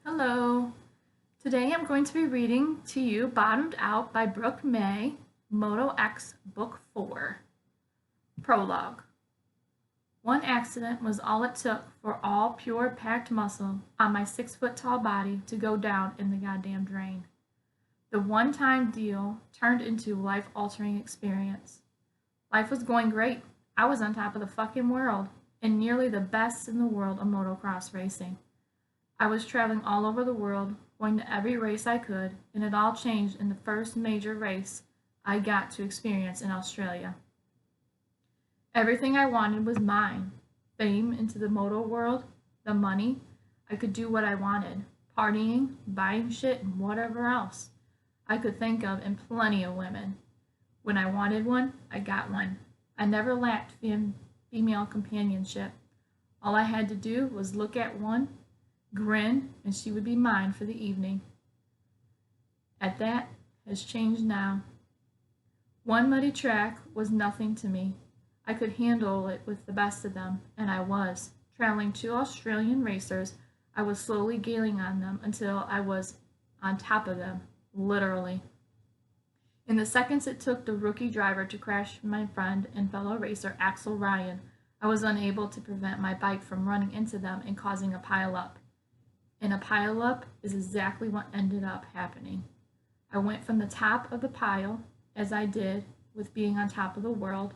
Hello. Today I'm going to be reading to you Bottomed Out by Brooke May, Moto X Book 4. Prologue. One accident was all it took for all pure packed muscle on my 6 foot tall body to go down in the goddamn drain. The one time deal turned into life altering experience. Life was going great. I was on top of the fucking world and nearly the best in the world of motocross racing. I was traveling all over the world, going to every race I could, and it all changed in the first major race I got to experience in Australia. Everything I wanted was mine. Fame into the moto world, the money. I could do what I wanted. Partying, buying shit, and whatever else I could think of, and plenty of women. When I wanted one, I got one. I never lacked female companionship. All I had to do was look at one, grin, and she would be mine for the evening. At that has changed now. One muddy track was nothing to me. I could handle it with the best of them, and I was. Traveling 2 Australian racers, I was slowly gaining on them until I was on top of them, literally. In the seconds it took the rookie driver to crash my friend and fellow racer Axel Ryan, I was unable to prevent my bike from running into them and causing a pile-up. And a pile-up is exactly what ended up happening. I went from the top of the pile, as I did with being on top of the world,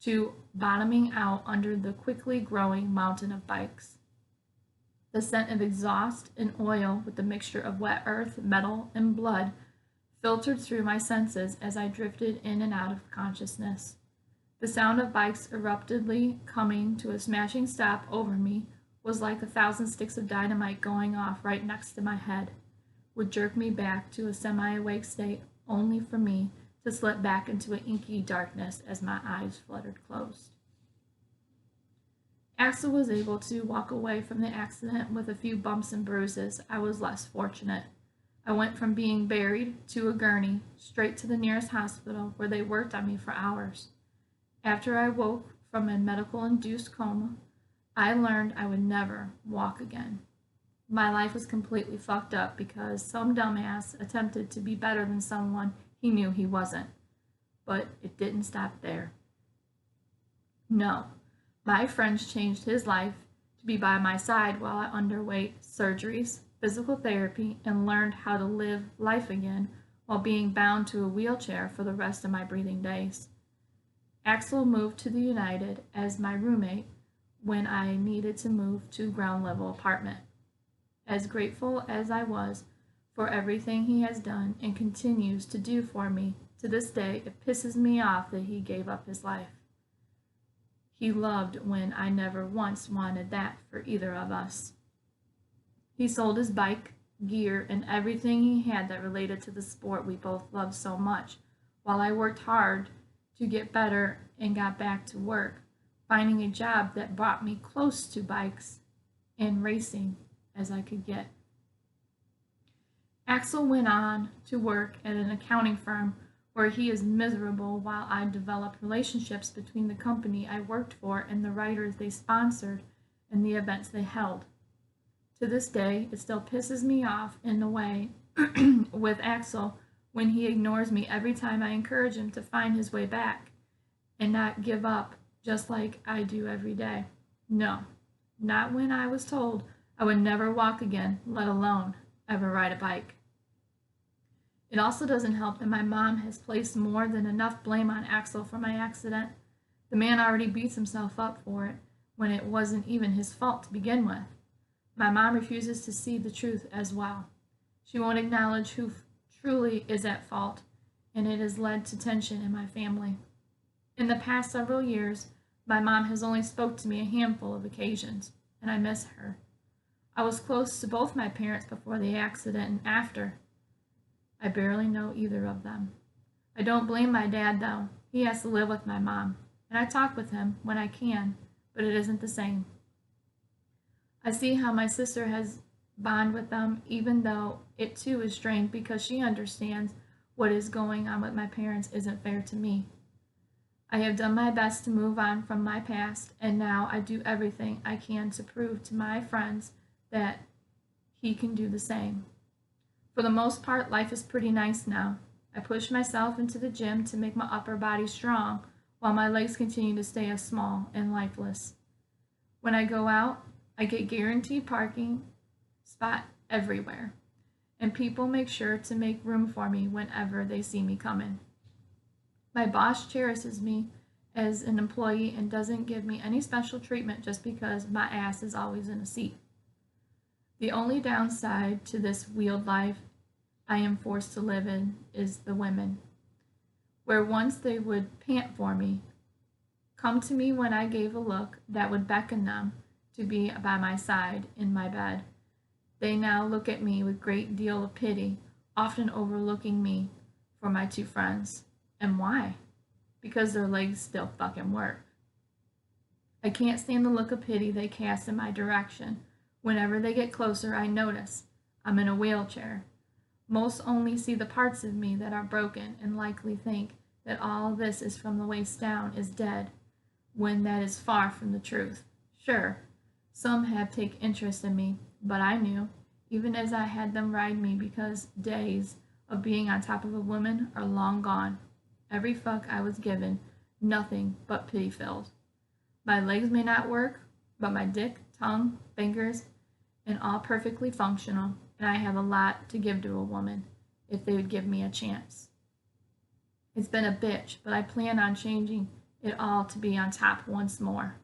to bottoming out under the quickly growing mountain of bikes. The scent of exhaust and oil with the mixture of wet earth, metal, and blood filtered through my senses as I drifted in and out of consciousness. The sound of bikes eruptively coming to a smashing stop over me was like 1,000 sticks of dynamite going off right next to my head, would jerk me back to a semi-awake state only for me to slip back into an inky darkness as my eyes fluttered closed. Axel was able to walk away from the accident with a few bumps and bruises. I was less fortunate. I went from being buried to a gurney, straight to the nearest hospital where they worked on me for hours. After I woke from a medical-induced coma, I learned I would never walk again. My life was completely fucked up because some dumbass attempted to be better than someone he knew he wasn't. But it didn't stop there. No, my friends changed his life to be by my side while I underwent surgeries, physical therapy, and learned how to live life again while being bound to a wheelchair for the rest of my breathing days. Axel moved to the United as my roommate when I needed to move to a ground level apartment. As grateful as I was for everything he has done and continues to do for me, to this day it pisses me off that he gave up his life. He loved when I never once wanted that for either of us. He sold his bike, gear, and everything he had that related to the sport we both loved so much, while I worked hard to get better and got back to work, finding a job that brought me close to bikes and racing as I could get. Axel went on to work at an accounting firm where he is miserable while I developed relationships between the company I worked for and the writers they sponsored and the events they held. To this day, it still pisses me off in a way with Axel when he ignores me every time I encourage him to find his way back and not give up just like I do every day. No, not when I was told I would never walk again, let alone ever ride a bike. It also doesn't help that my mom has placed more than enough blame on Axel for my accident. The man already beats himself up for it when it wasn't even his fault to begin with. My mom refuses to see the truth as well. She won't acknowledge who truly is at fault, and it has led to tension in my family. In the past several years, my mom has only spoke to me a handful of occasions, and I miss her. I was close to both my parents before the accident and after. I barely know either of them. I don't blame my dad, though. He has to live with my mom, and I talk with him when I can, but it isn't the same. I see how my sister has bond with them, even though it too is strained because she understands what is going on with my parents isn't fair to me. I have done my best to move on from my past, and now I do everything I can to prove to my friends that he can do the same. For the most part, life is pretty nice now. I push myself into the gym to make my upper body strong, while my legs continue to stay as small and lifeless. When I go out, I get guaranteed parking spot everywhere, and people make sure to make room for me whenever they see me coming. My boss cherishes me as an employee and doesn't give me any special treatment just because my ass is always in a seat. The only downside to this wheeled life I am forced to live in is the women, where once they would pant for me, come to me when I gave a look that would beckon them to be by my side in my bed. They now look at me with great deal of pity, often overlooking me for my two friends. And why? Because their legs still fucking work. I can't stand the look of pity they cast in my direction. Whenever they get closer, I notice I'm in a wheelchair. Most only see the parts of me that are broken and likely think that all this is from the waist down is dead, when that is far from the truth. Sure, some have taken interest in me, but I knew, even as I had them ride me, because days of being on top of a woman are long gone. Every fuck I was given, nothing but pity-filled. My legs may not work, but my dick, tongue, fingers, and all perfectly functional, and I have a lot to give to a woman if they would give me a chance. It's been a bitch, but I plan on changing it all to be on top once more.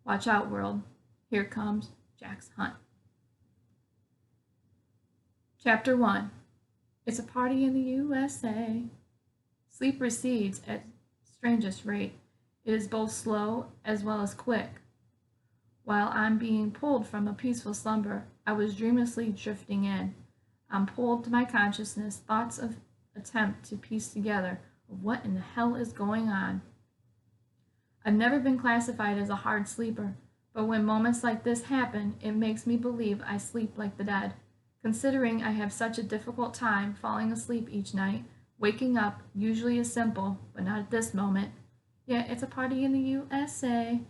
Watch out, world. Here comes Jack's Hunt. Chapter 1. It's a party in the USA. Sleep recedes at strangest rate. It is both slow as well as quick. While I'm being pulled from a peaceful slumber, I was dreamlessly drifting in. I'm pulled to my consciousness, thoughts of attempt to piece together what in the hell is going on. I've never been classified as a hard sleeper, but when moments like this happen, it makes me believe I sleep like the dead. Considering I have such a difficult time falling asleep each night, waking up usually is simple, but not at this moment. Yet it's a party in the USA.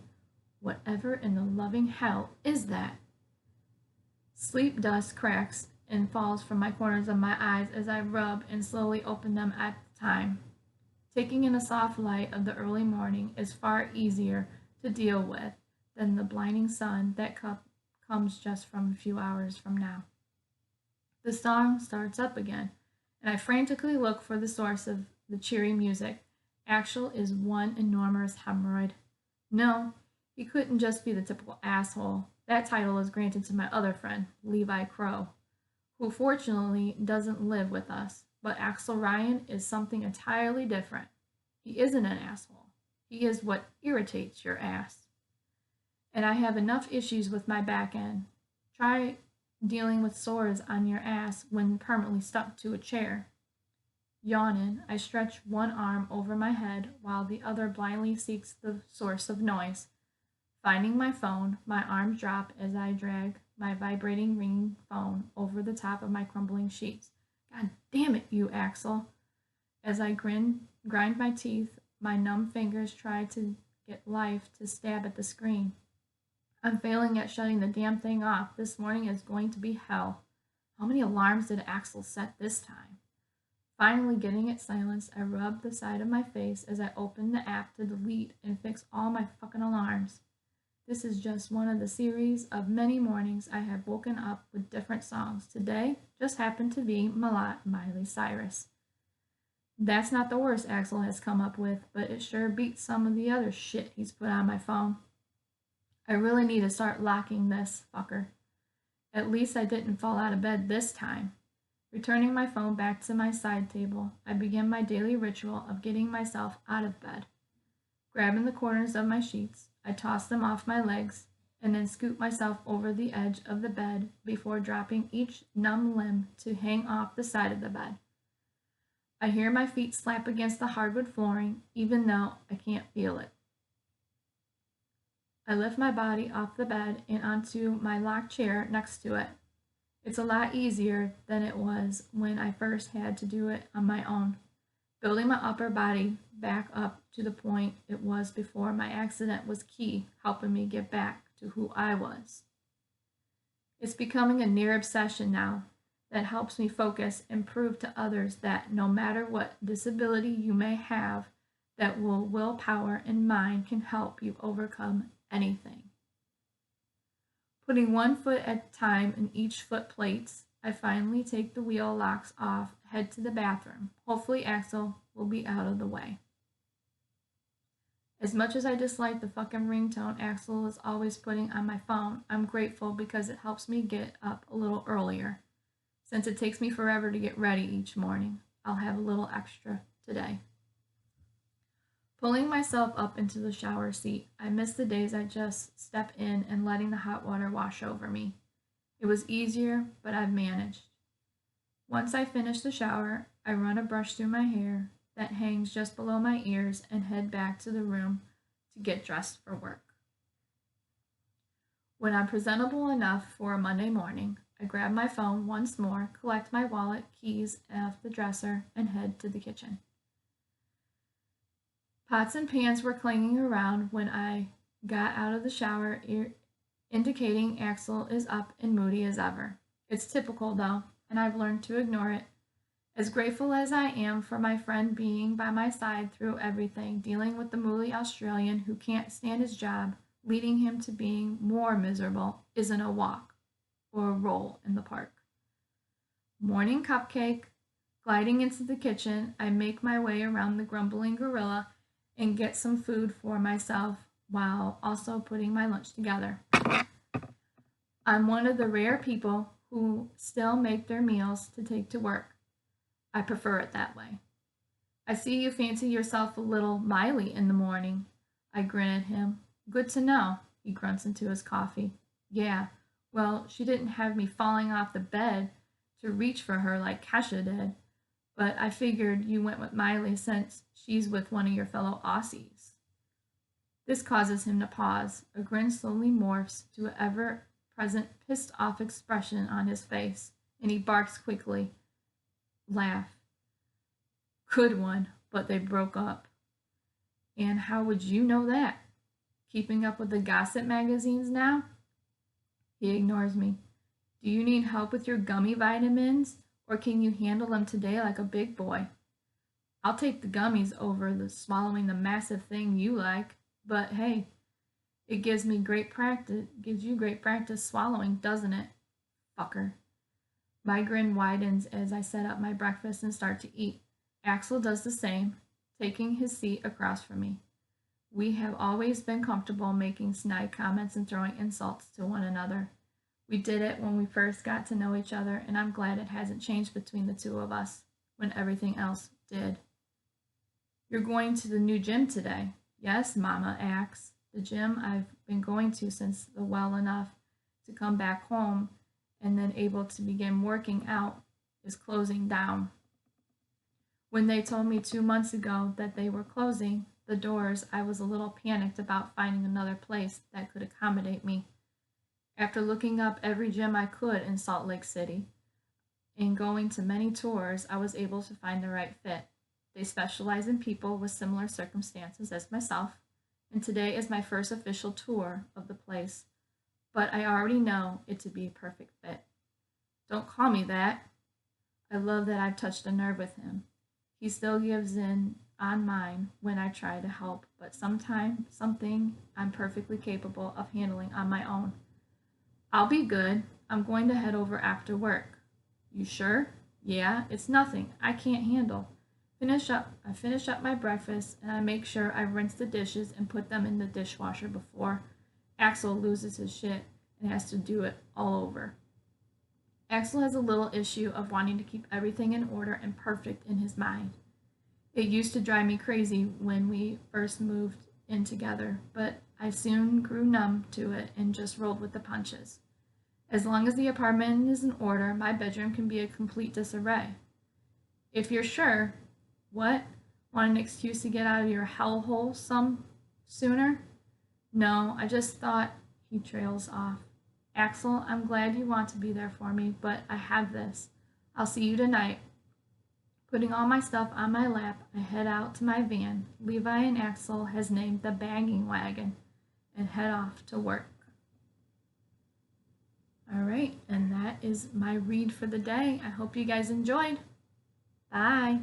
Whatever in the loving hell is that? Sleep dust cracks and falls from my corners of my eyes as I rub and slowly open them at the time. Taking in the soft light of the early morning is far easier to deal with than the blinding sun that comes just from a few hours from now. The song starts up again, and I frantically look for the source of the cheery music. Axel is one enormous hemorrhoid. No, he couldn't just be the typical asshole. That title is granted to my other friend, Levi Crow, who fortunately doesn't live with us. But Axel Ryan is something entirely different. He isn't an asshole. He is what irritates your ass. And I have enough issues with my back end. Try dealing with sores on your ass when permanently stuck to a chair. Yawning, I stretch one arm over my head while the other blindly seeks the source of noise. Finding my phone, my arms drop as I drag my vibrating ringing phone over the top of my crumbling sheets. God damn it, you Axel. As I grind my teeth, my numb fingers try to get life to stab at the screen. I'm failing at shutting the damn thing off. This morning is going to be hell. How many alarms did Axel set this time? Finally getting it silenced, I rub the side of my face as I open the app to delete and fix all my fucking alarms. This is just one of the series of many mornings I have woken up with different songs. Today just happened to be Miley Cyrus. That's not the worst Axel has come up with, but it sure beats some of the other shit he's put on my phone. I really need to start locking this fucker. At least I didn't fall out of bed this time. Returning my phone back to my side table, I begin my daily ritual of getting myself out of bed. Grabbing the corners of my sheets, I toss them off my legs and then scoop myself over the edge of the bed before dropping each numb limb to hang off the side of the bed. I hear my feet slap against the hardwood flooring, even though I can't feel it. I lift my body off the bed and onto my locked chair next to it. It's a lot easier than it was when I first had to do it on my own. Building my upper body back up to the point it was before my accident was key, helping me get back to who I was. It's becoming a near obsession now that helps me focus and prove to others that no matter what disability you may have, that willpower and mind can help you overcome anything. Putting one foot at a time in each foot plates, I finally take the wheel locks off, head to the bathroom. Hopefully Axel will be out of the way. As much as I dislike the fucking ringtone Axel is always putting on my phone, I'm grateful because it helps me get up a little earlier. Since it takes me forever to get ready each morning, I'll have a little extra today. Pulling myself up into the shower seat, I miss the days I just step in and letting the hot water wash over me. It was easier, but I've managed. Once I finish the shower, I run a brush through my hair that hangs just below my ears and head back to the room to get dressed for work. When I'm presentable enough for a Monday morning, I grab my phone once more, collect my wallet, keys off the dresser, and head to the kitchen. Pots and pans were clanging around when I got out of the shower, indicating Axel is up and moody as ever. It's typical though, and I've learned to ignore it. As grateful as I am for my friend being by my side through everything, dealing with the moody Australian who can't stand his job, leading him to being more miserable isn't a walk or a roll in the park. Morning cupcake. Gliding into the kitchen, I make my way around the grumbling gorilla and get some food for myself while also putting my lunch together. I'm one of the rare people who still make their meals to take to work. I prefer it that way. I see you fancy yourself a little Miley in the morning. I grin at him. Good to know, he grunts into his coffee. Yeah, well, she didn't have me falling off the bed to reach for her like Kesha did, but I figured you went with Miley since she's with one of your fellow Aussies. This causes him to pause. A grin slowly morphs to an ever-present pissed-off expression on his face, and he barks quickly. Laugh. Good one, but they broke up. And how would you know that? Keeping up with the gossip magazines now? He ignores me. Do you need help with your gummy vitamins, or can you handle them today like a big boy? I'll take the gummies over the swallowing the massive thing you like, but hey, it gives you great practice swallowing, doesn't it? Fucker. My grin widens as I set up my breakfast and start to eat. Axel does the same, taking his seat across from me. We have always been comfortable making snide comments and throwing insults to one another. We did it when we first got to know each other, and I'm glad it hasn't changed between the two of us when everything else did. You're going to the new gym today. Yes, Mama Axe. The gym I've been going to since the well enough to come back home and then able to begin working out is closing down. When they told me 2 months ago that they were closing the doors, I was a little panicked about finding another place that could accommodate me. After looking up every gym I could in Salt Lake City and going to many tours, I was able to find the right fit. They specialize in people with similar circumstances as myself, and today is my first official tour of the place, but I already know it to be a perfect fit. Don't call me that. I love that I've touched a nerve with him. He still gives in on mine when I try to help, but sometimes something I'm perfectly capable of handling on my own. I'll be good. I'm going to head over after work. You sure? Yeah, it's nothing I can't handle. I finish up my breakfast and I make sure I rinse the dishes and put them in the dishwasher before Axel loses his shit and has to do it all over. Axel has a little issue of wanting to keep everything in order and perfect in his mind. It used to drive me crazy when we first moved in together, but I soon grew numb to it and just rolled with the punches. As long as the apartment is in order, my bedroom can be a complete disarray. If you're sure, what? Want an excuse to get out of your hellhole some sooner? No, I just thought. He trails off. Axel, I'm glad you want to be there for me, but I have this. I'll see you tonight. Putting all my stuff on my lap, I head out to my van Levi and Axel has named the bagging wagon and head off to work. All right, that is my read for the day. I hope you guys enjoyed. Bye.